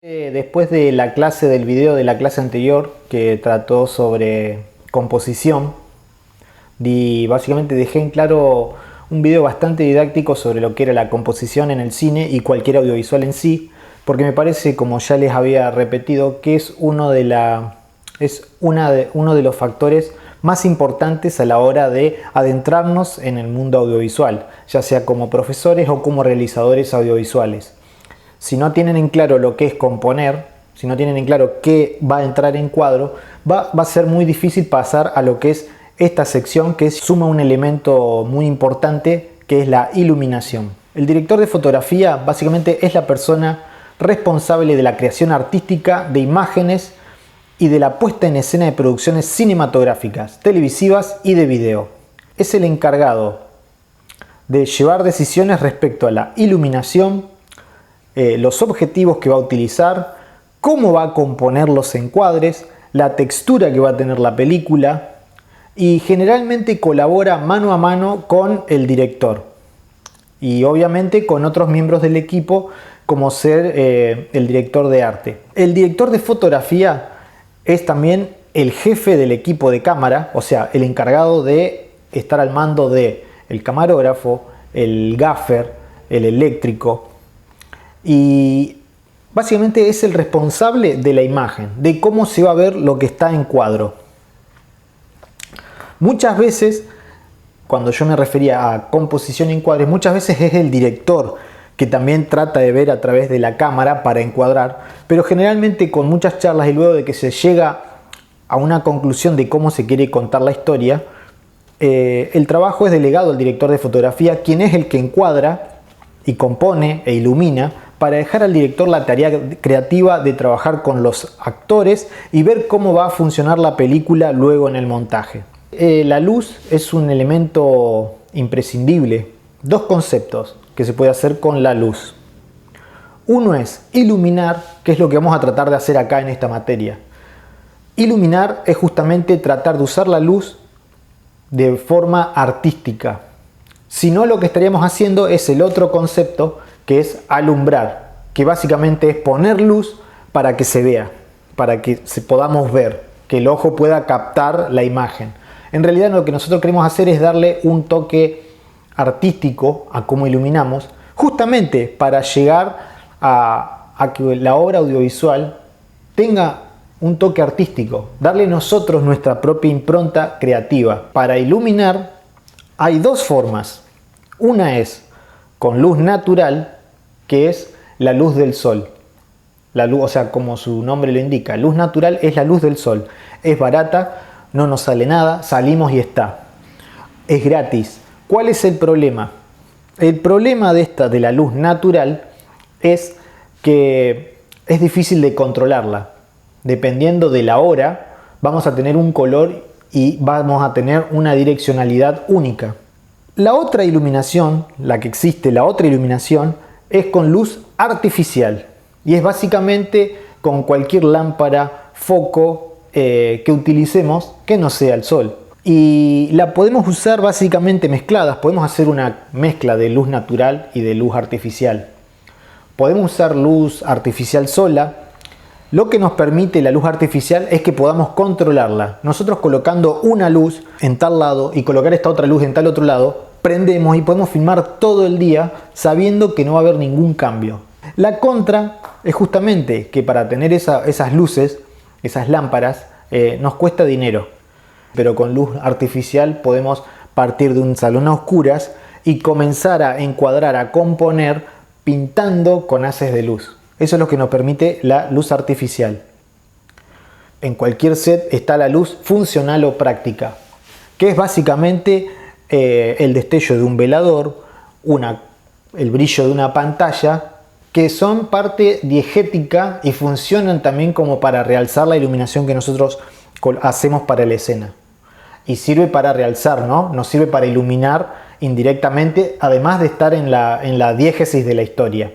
Después de la clase del video de la clase anterior que trató sobre composición, básicamente dejé en claro un video bastante didáctico sobre lo que era la composición en el cine y cualquier audiovisual en sí, porque me parece, como ya les había repetido, que es uno de los factores más importantes a la hora de adentrarnos en el mundo audiovisual, ya sea como profesores o como realizadores audiovisuales. Si no tienen en claro lo que es componer, si no tienen en claro qué va a entrar en cuadro, va a ser muy difícil pasar a lo que es esta sección, que suma un elemento muy importante, que es la iluminación. El director de fotografía básicamente es la persona responsable de la creación artística de imágenes y de la puesta en escena de producciones cinematográficas, televisivas y de video. Es el encargado de llevar decisiones respecto a la iluminación, los objetivos que va a utilizar, cómo va a componer los encuadres, la textura que va a tener la película, y generalmente colabora mano a mano con el director y obviamente con otros miembros del equipo, como ser el director de arte. El director de fotografía es también el jefe del equipo de cámara, o sea, el encargado de estar al mando de el camarógrafo, el gaffer, el eléctrico, y básicamente es el responsable de la imagen, de cómo se va a ver lo que está en cuadro. Muchas veces, cuando yo me refería a composición en cuadros, muchas veces es el director que también trata de ver a través de la cámara para encuadrar, pero generalmente con muchas charlas y luego de que se llega a una conclusión de cómo se quiere contar la historia, el trabajo es delegado al director de fotografía, quien es el que encuadra y compone e ilumina, para dejar al director la tarea creativa de trabajar con los actores y ver cómo va a funcionar la película luego en el montaje. La luz es un elemento imprescindible. Dos conceptos que se puede hacer con la luz. Uno es iluminar, que es lo que vamos a tratar de hacer acá en esta materia. Iluminar es justamente tratar de usar la luz de forma artística. Si no, lo que estaríamos haciendo es el otro concepto, que es alumbrar, que básicamente es poner luz para que se vea, para que podamos ver, que el ojo pueda captar la imagen. En realidad lo que nosotros queremos hacer es darle un toque artístico a cómo iluminamos, justamente para llegar a que la obra audiovisual tenga un toque artístico, darle nosotros nuestra propia impronta creativa. Para iluminar hay dos formas. Una es con luz natural, que es la luz del sol. La luz, o sea, como su nombre lo indica, luz natural es la luz del sol. Es barata, no nos sale nada, salimos y está. Es gratis. ¿Cuál es el problema? El problema de la luz natural es que es difícil de controlarla. Dependiendo de la hora, vamos a tener un color y vamos a tener una direccionalidad única. La otra iluminación, la que existe, la otra iluminación, es con luz artificial. Y es básicamente con cualquier lámpara, foco que utilicemos que no sea el sol. Y la podemos usar básicamente mezcladas. Podemos hacer una mezcla de luz natural y de luz artificial. Podemos usar luz artificial sola. Lo que nos permite la luz artificial es que podamos controlarla. Nosotros colocando una luz en tal lado y colocar esta otra luz en tal otro lado, prendemos y podemos filmar todo el día sabiendo que no va a haber ningún cambio. La contra es justamente que para tener esas luces, esas lámparas, nos cuesta dinero. Pero con luz artificial podemos partir de un salón a oscuras y comenzar a encuadrar, a componer, pintando con haces de luz. Eso es lo que nos permite la luz artificial. En cualquier set está la luz funcional o práctica, que es básicamente el destello de un velador, el brillo de una pantalla, que son parte diegética y funcionan también como para realzar la iluminación que nosotros hacemos para la escena. Y sirve para realzar, ¿no? Nos sirve para iluminar indirectamente, además de estar en la diégesis de la historia.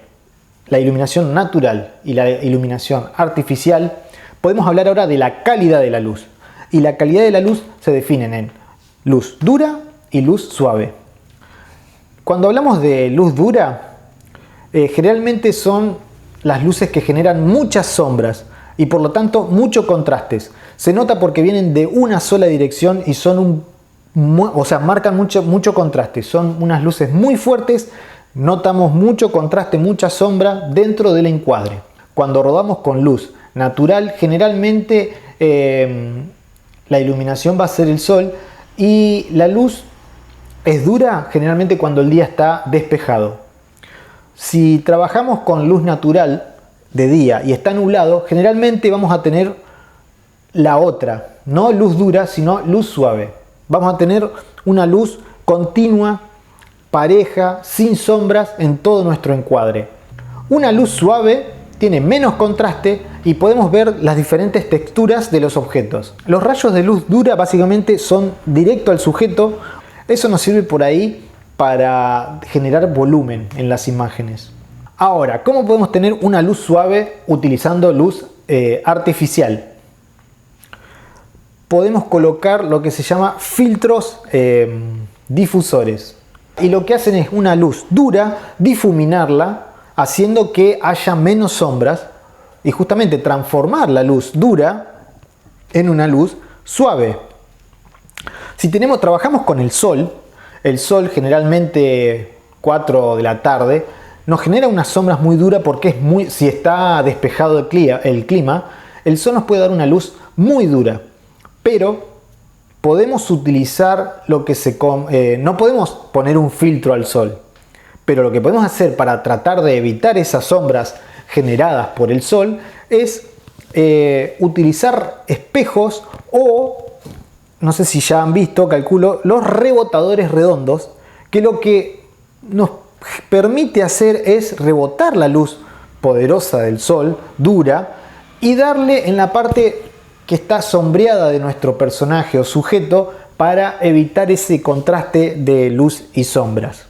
La iluminación natural y la iluminación artificial. Podemos hablar ahora de la calidad de la luz. Y la calidad de la luz se definen en luz dura y luz suave. Cuando hablamos de luz dura, generalmente son las luces que generan muchas sombras y por lo tanto mucho contrastes. Se nota porque vienen de una sola dirección y son marcan mucho contraste. Son unas luces muy fuertes, notamos mucho contraste, mucha sombra dentro del encuadre. Cuando rodamos con luz natural, generalmente la iluminación va a ser el sol y la luz es dura generalmente cuando el día está despejado. Si trabajamos con luz natural de día y está nublado, generalmente vamos a tener la otra, no luz dura, sino luz suave. Vamos a tener una luz continua, pareja, sin sombras en todo nuestro encuadre. Una luz suave tiene menos contraste y podemos ver las diferentes texturas de los objetos. Los rayos de luz dura básicamente son directo al sujeto. Eso nos sirve por ahí para generar volumen en las imágenes. Ahora, ¿cómo podemos tener una luz suave utilizando luz artificial? Podemos colocar lo que se llama filtros difusores. Y lo que hacen es una luz dura, difuminarla, haciendo que haya menos sombras y justamente transformar la luz dura en una luz suave. Si trabajamos con el sol generalmente 4 de la tarde, nos genera unas sombras muy duras porque si está despejado el clima, el sol nos puede dar una luz muy dura. Pero podemos utilizar no podemos poner un filtro al sol. Pero lo que podemos hacer para tratar de evitar esas sombras generadas por el sol es utilizar espejos o, no sé si ya han visto, calculo, los rebotadores redondos, que lo que nos permite hacer es rebotar la luz poderosa del sol, dura, y darle en la parte que está sombreada de nuestro personaje o sujeto para evitar ese contraste de luz y sombras.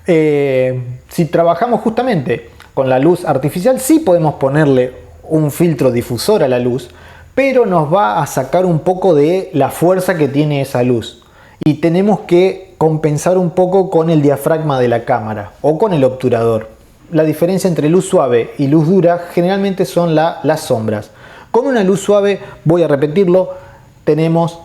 Si trabajamos justamente con la luz artificial, sí podemos ponerle un filtro difusor a la luz, pero nos va a sacar un poco de la fuerza que tiene esa luz y tenemos que compensar un poco con el diafragma de la cámara o con el obturador. La diferencia entre luz suave y luz dura generalmente son las sombras. Con una luz suave, voy a repetirlo, tenemos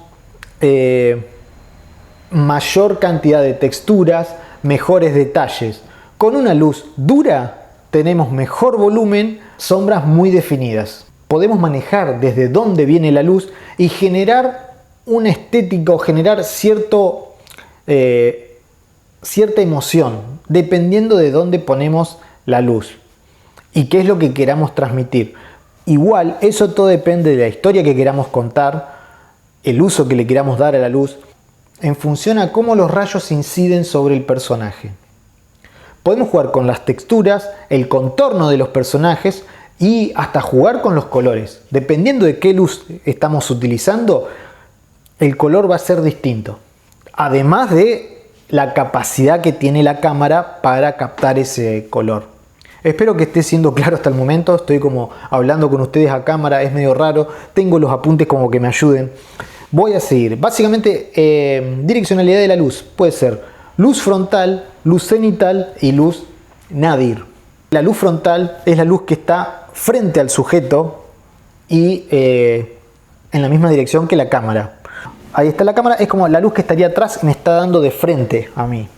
mayor cantidad de texturas, mejores detalles. Con una luz dura tenemos mejor volumen, sombras muy definidas. Podemos manejar desde dónde viene la luz y generar una estética o generar cierta emoción, dependiendo de dónde ponemos la luz y qué es lo que queramos transmitir. Igual, eso todo depende de la historia que queramos contar, el uso que le queramos dar a la luz, en función a cómo los rayos inciden sobre el personaje. Podemos jugar con las texturas, el contorno de los personajes y hasta jugar con los colores. Dependiendo de qué luz estamos utilizando, el color va a ser distinto. Además de la capacidad que tiene la cámara para captar ese color. Espero que esté siendo claro hasta el momento. Estoy como hablando con ustedes a cámara, es medio raro. Tengo los apuntes como que me ayuden. Voy a seguir. Básicamente, direccionalidad de la luz puede ser luz frontal, luz cenital y luz nadir. La luz frontal es la luz que está frente al sujeto y en la misma dirección que la cámara. Ahí está la cámara, es como la luz que estaría atrás y me está dando de frente a mí.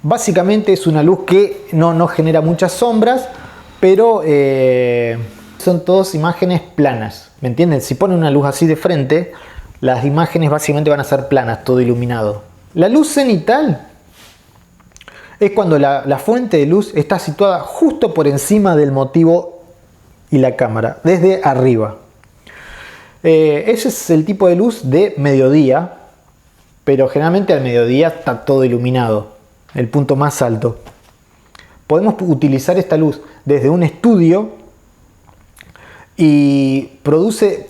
Básicamente es una luz que no genera muchas sombras, pero son todas imágenes planas. ¿Me entienden? Si ponen una luz así de frente, las imágenes básicamente van a ser planas, todo iluminado. La luz cenital es cuando la fuente de luz está situada justo por encima del motivo y la cámara, desde arriba. Ese es el tipo de luz de mediodía, pero generalmente al mediodía está todo iluminado, el punto más alto. Podemos utilizar esta luz desde un estudio y produce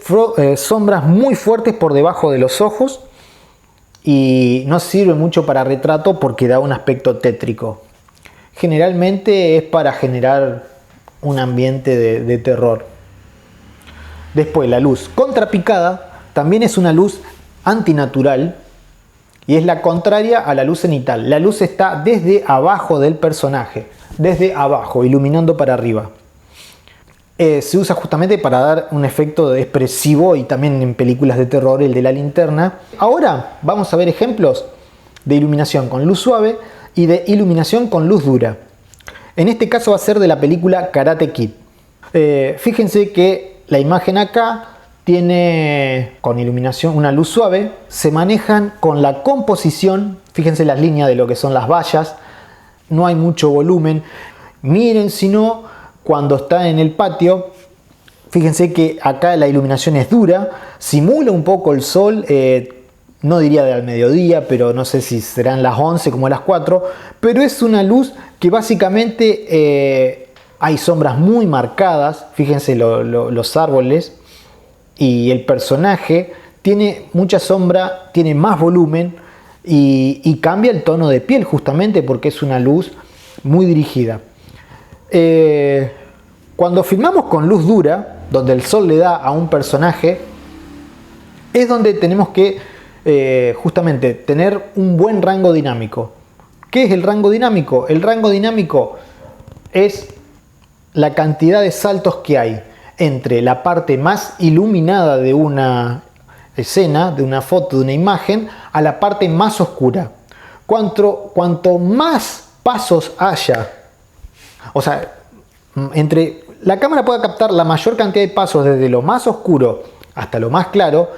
sombras muy fuertes por debajo de los ojos y no sirve mucho para retrato porque da un aspecto tétrico. Generalmente es para generar un ambiente de terror. Después, la luz contrapicada también es una luz antinatural y es la contraria a la luz cenital. La luz está desde abajo del personaje, desde abajo, iluminando para arriba. Se usa justamente para dar un efecto expresivo, y también en películas de terror el de la linterna. Ahora vamos a ver ejemplos de iluminación con luz suave y de iluminación con luz dura. En este caso va a ser de la película Karate Kid. Fíjense que la imagen acá tiene con iluminación una luz suave. Se manejan con la composición. Fíjense las líneas de lo que son las vallas. No hay mucho volumen. Miren, si no, cuando está en el patio, fíjense que acá la iluminación es dura. Simula un poco el sol. No diría de al mediodía, pero no sé si serán las 11 como las 4. Pero es una luz que básicamente hay sombras muy marcadas. Fíjense los árboles. Y el personaje tiene mucha sombra, tiene más volumen y cambia el tono de piel justamente porque es una luz muy dirigida. Cuando filmamos con luz dura, donde el sol le da a un personaje, es donde tenemos que justamente tener un buen rango dinámico. ¿Qué es el rango dinámico? El rango dinámico es la cantidad de saltos que hay entre la parte más iluminada de una escena, de una foto, de una imagen, a la parte más oscura. Cuanto más pasos haya, o sea, la cámara pueda captar la mayor cantidad de pasos desde lo más oscuro hasta lo más claro,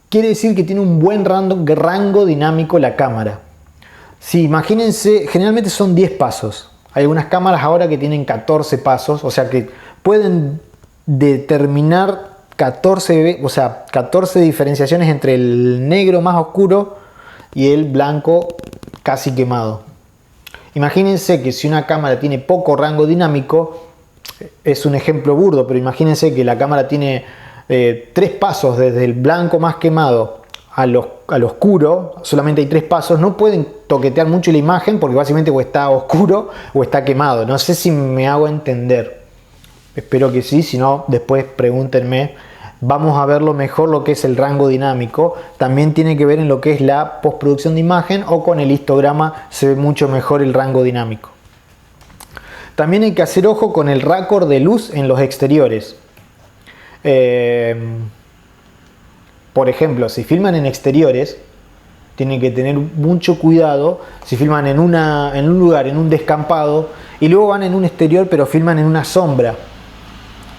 quiere decir que tiene un buen rango dinámico la cámara. Sí, imagínense, generalmente son 10 pasos. Hay algunas cámaras ahora que tienen 14 pasos, o sea que pueden determinar 14 diferenciaciones entre el negro más oscuro y el blanco casi quemado. Imagínense que si una cámara tiene poco rango dinámico, es un ejemplo burdo, pero imagínense que la cámara tiene 3 pasos desde el blanco más quemado al oscuro, solamente hay 3 pasos, no pueden toquetear mucho la imagen porque básicamente o está oscuro o está quemado. No sé si me hago entender. Espero que sí, si no, después pregúntenme. Vamos a verlo mejor lo que es el rango dinámico. También tiene que ver en lo que es la postproducción de imagen, o con el histograma se ve mucho mejor el rango dinámico. También hay que hacer ojo con el raccord de luz en los exteriores. Por ejemplo, si filman en exteriores, tienen que tener mucho cuidado. Si filman en un lugar, en un descampado, y luego van en un exterior pero filman en una sombra,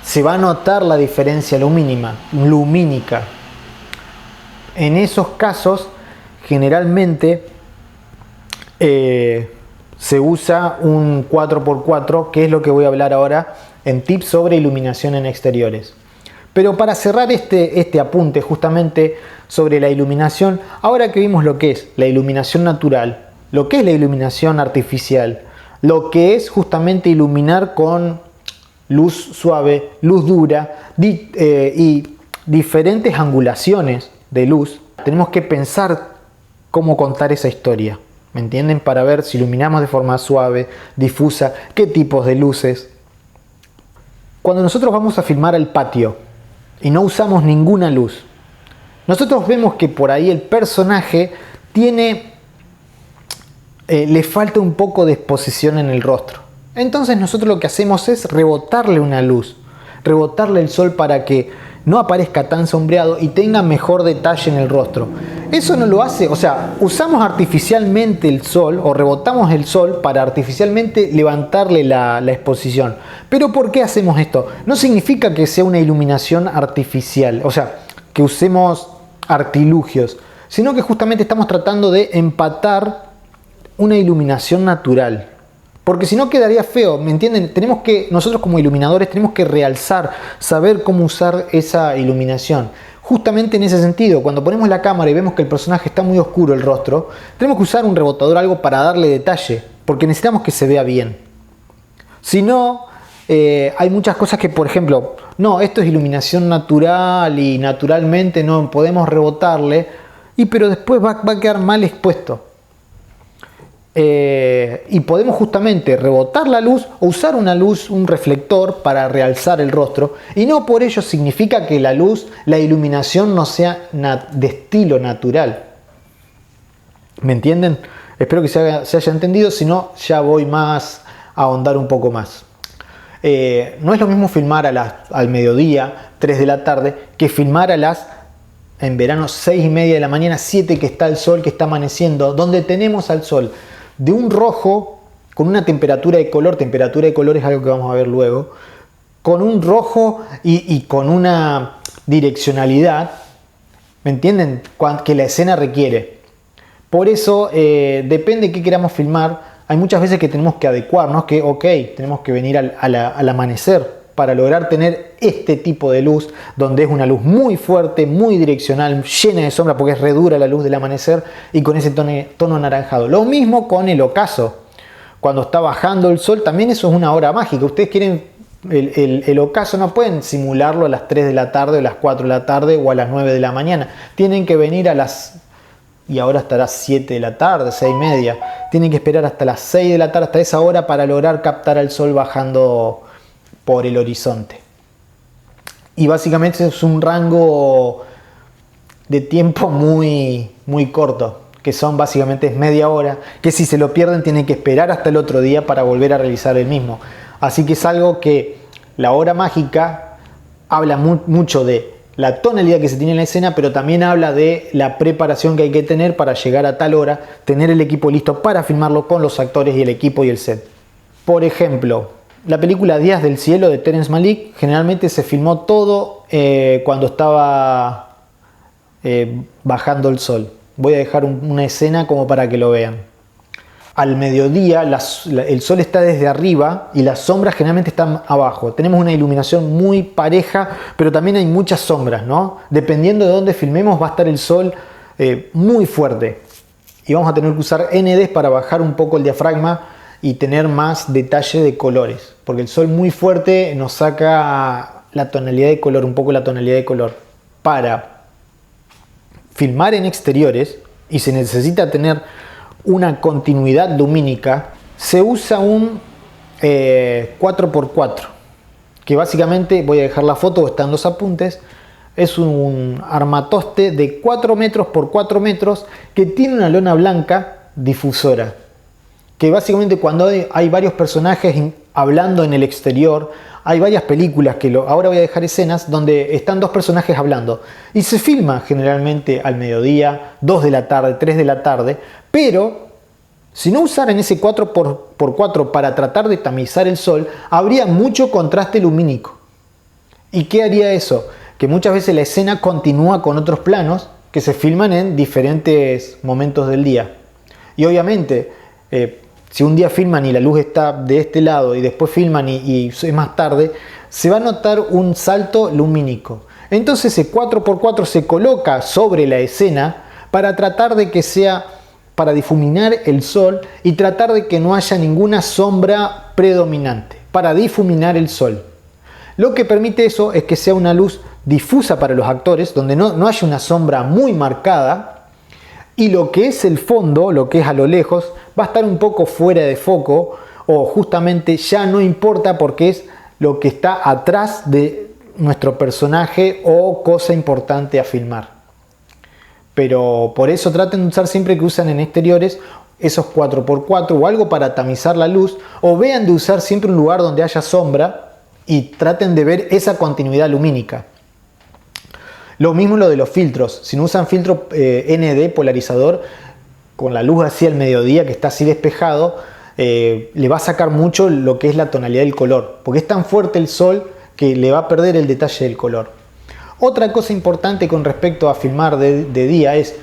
se va a notar la diferencia lumínica. En esos casos, generalmente se usa un 4x4, que es lo que voy a hablar ahora en tips sobre iluminación en exteriores. Pero para cerrar este apunte justamente sobre la iluminación, ahora que vimos lo que es la iluminación natural, lo que es la iluminación artificial, lo que es justamente iluminar con luz suave, luz dura y diferentes angulaciones de luz, tenemos que pensar cómo contar esa historia, ¿me entienden? Para ver si iluminamos de forma suave, difusa, qué tipos de luces. Cuando nosotros vamos a filmar el patio y no usamos ninguna luz, nosotros vemos que por ahí el personaje le falta un poco de exposición en el rostro. Entonces nosotros lo que hacemos es rebotarle una luz, rebotarle el sol para que no aparezca tan sombreado y tenga mejor detalle en el rostro. Eso no lo hace, o sea, usamos artificialmente el sol o rebotamos el sol para artificialmente levantarle la exposición. Pero ¿por qué hacemos esto? No significa que sea una iluminación artificial, o sea, que usemos artilugios, sino que justamente estamos tratando de empatar una iluminación natural. Porque si no quedaría feo, ¿me entienden? Nosotros como iluminadores tenemos que realzar, saber cómo usar esa iluminación. Justamente en ese sentido, cuando ponemos la cámara y vemos que el personaje está muy oscuro el rostro, tenemos que usar un rebotador, algo para darle detalle, porque necesitamos que se vea bien. Si no, hay muchas cosas que, por ejemplo, no, esto es iluminación natural y naturalmente no podemos rebotarle, pero después va a quedar mal expuesto. Y podemos justamente rebotar la luz o usar una luz, un reflector para realzar el rostro, y no por ello significa que la iluminación no sea de estilo natural. ¿Me entienden? Espero que se haya entendido, si no ya voy más a ahondar un poco más. No es lo mismo filmar al mediodía, 3 de la tarde, que filmar en verano 6:30 de la mañana, 7 que está el sol, que está amaneciendo, donde tenemos al sol de un rojo con una temperatura de color es algo que vamos a ver luego, con un rojo y con una direccionalidad, ¿me entienden? Que la escena requiere. Por eso, depende de qué queramos filmar, hay muchas veces que tenemos que adecuarnos, que tenemos que venir al amanecer para lograr tener este tipo de luz, donde es una luz muy fuerte, muy direccional, llena de sombra, porque es re dura la luz del amanecer, y con ese tono anaranjado. Lo mismo con el ocaso. Cuando está bajando el sol, también eso es una hora mágica. Ustedes quieren el ocaso, no pueden simularlo a las 3 de la tarde, o a las 4 de la tarde, o a las 9 de la mañana. Tienen que venir y ahora estará 7 de la tarde, 6:30. Tienen que esperar hasta las 6 de la tarde, hasta esa hora, para lograr captar al sol bajando por el horizonte. Y básicamente es un rango de tiempo muy, muy corto, que son básicamente es media hora, que si se lo pierden tienen que esperar hasta el otro día para volver a realizar el mismo. Así que es algo que la hora mágica habla mucho de la tonalidad que se tiene en la escena, pero también habla de la preparación que hay que tener para llegar a tal hora, tener el equipo listo para filmarlo con los actores y el equipo y el set. Por ejemplo, la película Días del Cielo de Terrence Malick generalmente se filmó todo cuando estaba bajando el sol. Voy a dejar una escena como para que lo vean. Al mediodía el sol está desde arriba y las sombras generalmente están abajo. Tenemos una iluminación muy pareja, pero también hay muchas sombras, ¿no? Dependiendo de dónde filmemos va a estar el sol muy fuerte. Y vamos a tener que usar NDs para bajar un poco el diafragma y tener más detalle de colores. Porque el sol muy fuerte nos saca la tonalidad de color, un poco la tonalidad de color. Para filmar en exteriores y se necesita tener una continuidad lumínica, se usa un 4x4, que básicamente, voy a dejar la foto, están los apuntes, es un armatoste de 4 metros por 4 metros que tiene una lona blanca difusora, que básicamente cuando hay varios personajes hablando en el exterior, hay varias películas ahora voy a dejar escenas donde están dos personajes hablando y se filma generalmente al mediodía, 2 de la tarde, 3 de la tarde, pero si no usaran ese 4x4 para tratar de tamizar el sol, habría mucho contraste lumínico. ¿Y qué haría eso? Que muchas veces la escena continúa con otros planos que se filman en diferentes momentos del día. Y obviamente, si un día filman y la luz está de este lado y después filman y es más tarde, se va a notar un salto lumínico. Entonces ese 4x4 se coloca sobre la escena para tratar de que sea, para difuminar el sol y tratar de que no haya ninguna sombra predominante, para difuminar el sol. Lo que permite eso es que sea una luz difusa para los actores, donde no haya una sombra muy marcada, y lo que es el fondo, lo que es a lo lejos, va a estar un poco fuera de foco, o justamente ya no importa porque es lo que está atrás de nuestro personaje o cosa importante a filmar. Pero por eso traten de usar siempre que usan en exteriores esos 4x4 o algo para tamizar la luz, o vean de usar siempre un lugar donde haya sombra y traten de ver esa continuidad lumínica. Lo mismo lo de los filtros. Si no usan filtro ND polarizador, con la luz hacia el mediodía que está así despejado, le va a sacar mucho lo que es la tonalidad del color, porque es tan fuerte el sol que le va a perder el detalle del color. Otra cosa importante con respecto a filmar de día es,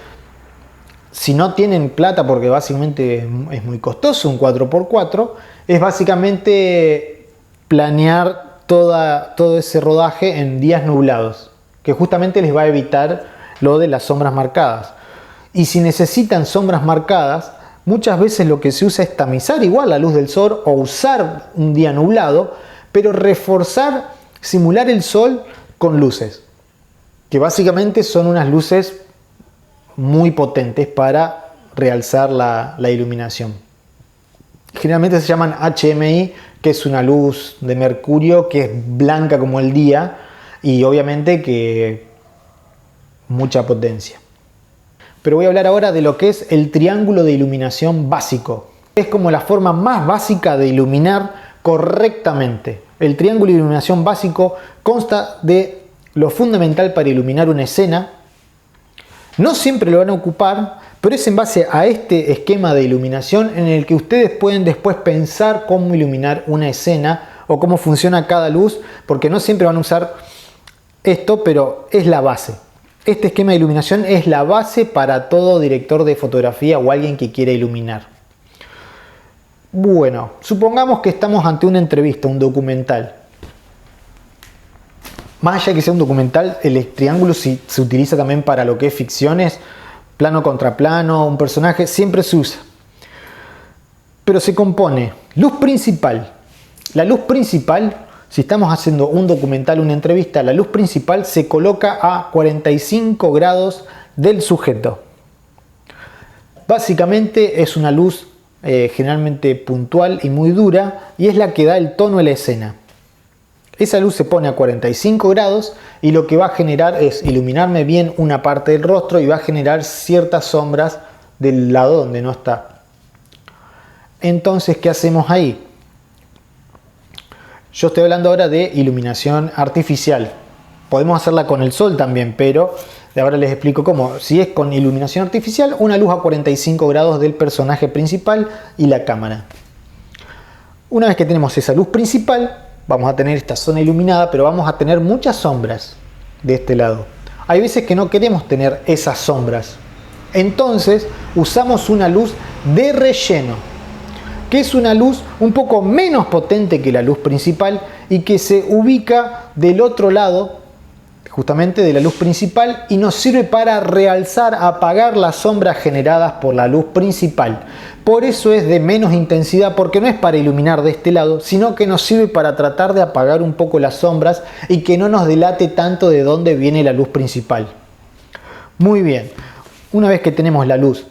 si no tienen plata, porque básicamente es muy costoso un 4x4, es básicamente planear todo ese rodaje en días nublados, que justamente les va a evitar lo de las sombras marcadas. Y si necesitan sombras marcadas, muchas veces lo que se usa es tamizar igual la luz del sol o usar un día nublado, pero reforzar, simular el sol con luces, que básicamente son unas luces muy potentes para realzar la iluminación. Generalmente se llaman HMI, que es una luz de mercurio que es blanca como el día y obviamente que mucha potencia. pero voy a hablar ahora de lo que es el triángulo de iluminación básico. Es como la forma más básica de iluminar correctamente. El triángulo de iluminación básico consta de lo fundamental para iluminar una escena. No siempre lo van a ocupar, pero es en base a este esquema de iluminación en el que ustedes pueden después pensar cómo iluminar una escena o cómo funciona cada luz, porque no siempre van a usar esto, pero es la base. Este esquema de iluminación es la base para todo director de fotografía o alguien que quiera iluminar. Bueno, supongamos que estamos ante una entrevista, un documental. Más allá de que sea un documental, el triángulo se utiliza también para lo que es ficciones, plano contra plano, un personaje, siempre se usa. Pero se compone luz principal. La luz principal, si estamos haciendo un documental, una entrevista, la luz principal se coloca a 45 grados del sujeto. Básicamente es una luz generalmente puntual y muy dura, y es la que da el tono a la escena. Esa luz se pone a 45 grados y lo que va a generar es iluminarme bien una parte del rostro y va a generar ciertas sombras del lado donde no está. Entonces, ¿qué hacemos ahí? Yo estoy hablando ahora de iluminación artificial. Podemos hacerla con el sol también, pero ahora les explico cómo. Si es con iluminación artificial, una luz a 45 grados del personaje principal y la cámara. Una vez que tenemos esa luz principal, vamos a tener esta zona iluminada, pero vamos a tener muchas sombras de este lado. Hay veces que no queremos tener esas sombras. Entonces usamos una luz de relleno, que es una luz un poco menos potente que la luz principal y que se ubica del otro lado, justamente de la luz principal, y nos sirve para realzar, apagar las sombras generadas por la luz principal. Por eso es de menos intensidad, porque no es para iluminar de este lado, sino que nos sirve para tratar de apagar un poco las sombras y que no nos delate tanto de dónde viene la luz principal. Muy bien, una vez que tenemos la luz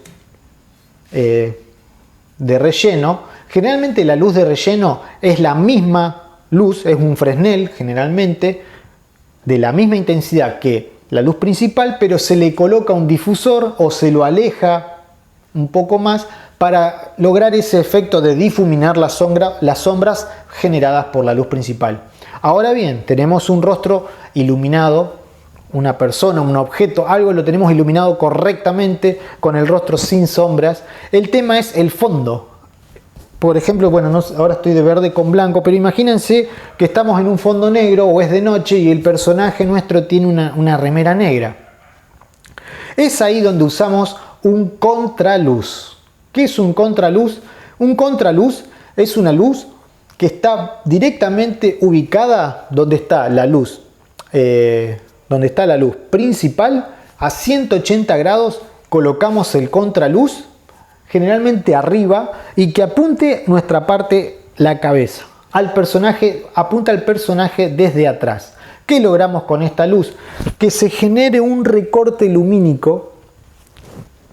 de relleno, generalmente la luz de relleno es la misma luz, es un Fresnel generalmente, de la misma intensidad que la luz principal, pero se le coloca un difusor o se lo aleja un poco más para lograr ese efecto de difuminar las sombras generadas por la luz principal. Ahora bien, tenemos un rostro iluminado, una persona, un objeto, algo lo tenemos iluminado correctamente con el rostro sin sombras. El tema es el fondo. Por ejemplo, bueno, ahora estoy de verde con blanco, pero imagínense que estamos en un fondo negro o es de noche y el personaje nuestro tiene una remera negra. Es ahí donde usamos un contraluz. ¿Qué es un contraluz? Un contraluz es una luz que está directamente ubicada donde está la luz, principal. A 180 grados colocamos el contraluz, generalmente arriba, y que apunte nuestra parte, la cabeza, al personaje, apunta al personaje desde atrás. ¿Qué logramos con esta luz? Que se genere un recorte lumínico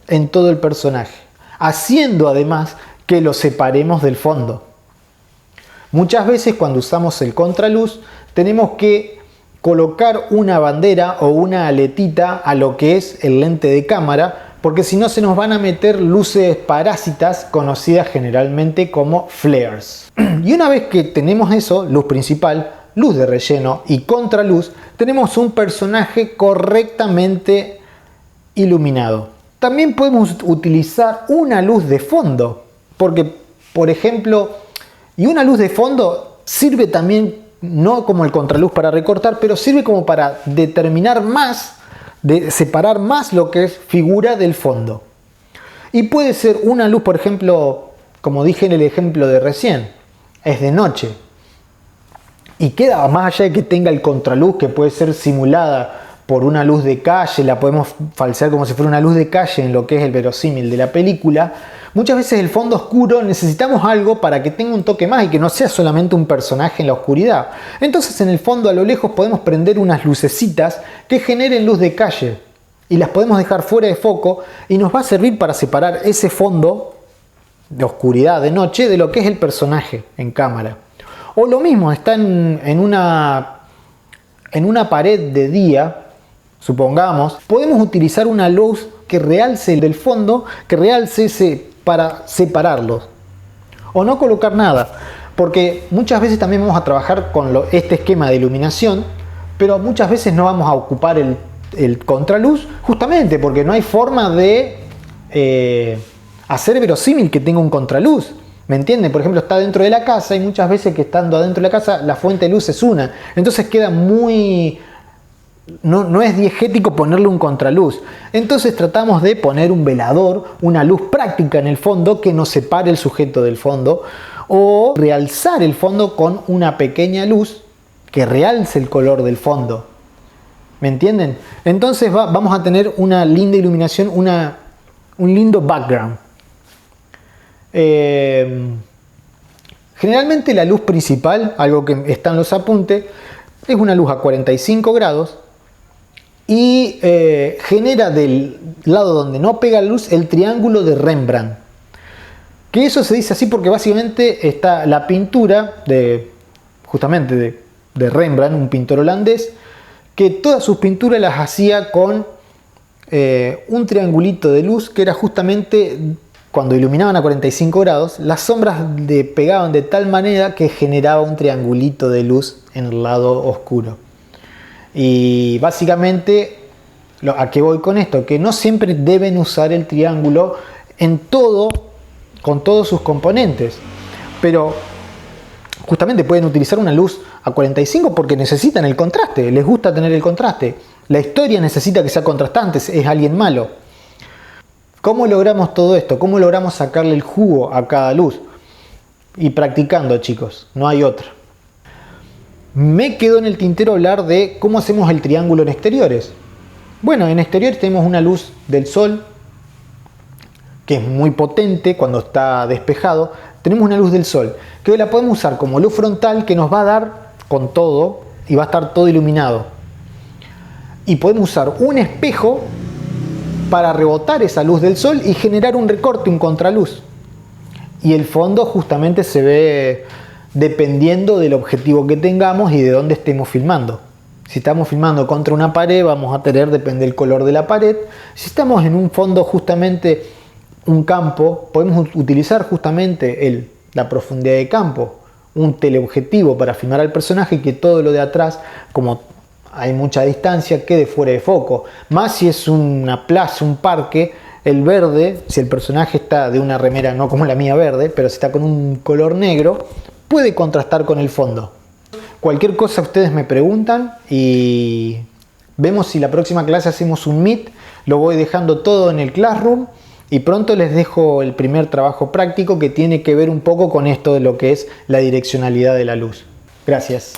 en todo el personaje, haciendo además que lo separemos del fondo. Muchas veces cuando usamos el contraluz tenemos que colocar una bandera o una aletita a lo que es el lente de cámara, porque si no se nos van a meter luces parásitas conocidas generalmente como flares. Y una vez que tenemos eso, luz principal, luz de relleno y contraluz, tenemos un personaje correctamente iluminado. También podemos utilizar una luz de fondo, porque por ejemplo, y una luz de fondo sirve también, no como el contraluz para recortar, pero sirve como para determinar más, de separar más lo que es figura del fondo. Y puede ser una luz, por ejemplo, como dije en el ejemplo de recién, es de noche y queda, más allá de que tenga el contraluz, que puede ser simulada por una luz de calle, la podemos falsear como si fuera una luz de calle en lo que es el verosímil de la película. Muchas veces el fondo oscuro necesitamos algo para que tenga un toque más y que no sea solamente un personaje en la oscuridad. Entonces en el fondo a lo lejos podemos prender unas lucecitas que generen luz de calle y las podemos dejar fuera de foco y nos va a servir para separar ese fondo de oscuridad de noche de lo que es el personaje en cámara. O lo mismo, está en una pared de día, supongamos, podemos utilizar una luz que realce el del fondo, que realce ese para separarlos. O no colocar nada, porque muchas veces también vamos a trabajar con este esquema de iluminación, pero muchas veces no vamos a ocupar el contraluz, justamente porque no hay forma de hacer verosímil que tenga un contraluz. ¿Me entienden? Por ejemplo, está dentro de la casa y muchas veces que estando adentro de la casa la fuente de luz es una. Entonces queda muy... No es diegético ponerle un contraluz. Entonces tratamos de poner un velador, una luz práctica en el fondo que nos separe el sujeto del fondo, o realzar el fondo con una pequeña luz que realce el color del fondo. ¿Me entienden? Entonces vamos a tener una linda iluminación, un lindo background. Generalmente la luz principal, algo que está en los apuntes, es una luz a 45 grados y genera del lado donde no pega la luz el triángulo de Rembrandt. Que eso se dice así porque básicamente está la pintura justamente de Rembrandt, un pintor holandés, que todas sus pinturas las hacía con un triangulito de luz que era justamente... Cuando iluminaban a 45 grados, las sombras le pegaban de tal manera que generaba un triangulito de luz en el lado oscuro. Y básicamente, ¿a qué voy con esto? Que no siempre deben usar el triángulo con todos sus componentes. Pero justamente pueden utilizar una luz a 45 porque necesitan el contraste, les gusta tener el contraste. La historia necesita que sea contrastante, es alguien malo. ¿Cómo logramos todo esto? ¿Cómo logramos sacarle el jugo a cada luz? Y practicando, chicos, no hay otra. Me quedó en el tintero hablar de cómo hacemos el triángulo en exteriores. Bueno, en exteriores tenemos una luz del sol, que es muy potente cuando está despejado. Tenemos una luz del sol, que hoy la podemos usar como luz frontal, que nos va a dar con todo, y va a estar todo iluminado. Y podemos usar un espejo para rebotar esa luz del sol y generar un recorte, un contraluz. Y el fondo justamente se ve dependiendo del objetivo que tengamos y de dónde estemos filmando. Si estamos filmando contra una pared, vamos a tener, depende del color de la pared. Si estamos en un fondo justamente un campo, podemos utilizar justamente la profundidad de campo, un teleobjetivo para filmar al personaje y que todo lo de atrás, como hay mucha distancia, quede fuera de foco. Más si es una plaza, un parque, el verde, si el personaje está de una remera no como la mía verde, pero si está con un color negro, puede contrastar con el fondo. Cualquier cosa ustedes me preguntan y vemos si la próxima clase hacemos un meet. Lo voy dejando todo en el Classroom y pronto les dejo el primer trabajo práctico que tiene que ver un poco con esto de lo que es la direccionalidad de la luz. Gracias.